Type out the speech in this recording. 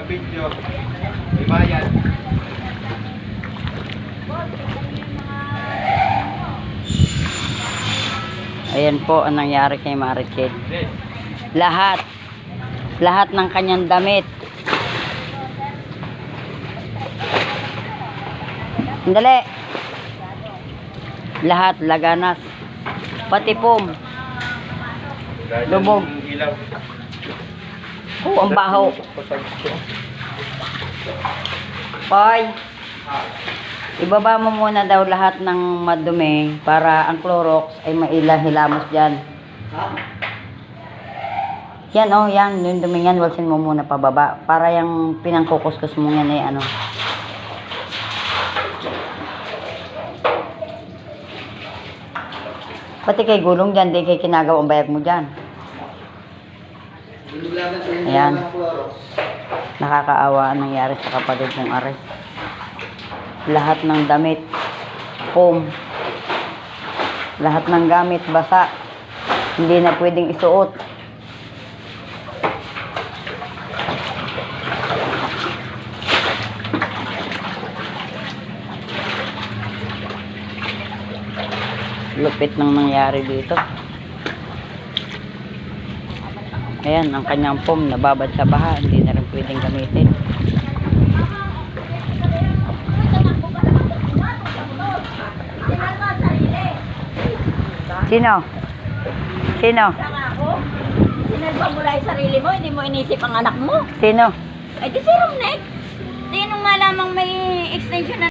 video. May bayad. Ayan po ang nangyari kay Marichel. Lahat ng kanyang damit. Sandali. Lahat laganas. Pati pom. Lubog. Oh, ang baho. Hoy. Ibaba mo muna daw lahat ng madumi para ang Clorox ay mailahilamos dyan. Yan oh, yan. Yung dumi yan, walsin mo muna pababa. Para yung pinangkukuskus mo yan ay ano. Pati kay gulong dyan, di kay kinagaw ang bayag mo dyan. Ayan. Nakakaawa ang nangyari sa kapatid kong Ari. Lahat ng damit, foam, lahat ng gamit, basa. Hindi na pwedeng isuot. Lupit nang nangyari dito. Ayan, ang kanyang foam nababad sa baha. Hindi na rin pwedeng gamitin. Sino? Sino? Sinalba mo lang yung sarili mo, hindi mo inisip ang anak mo. Sino? Ay, di si Romnek. Di nung malamang may extension na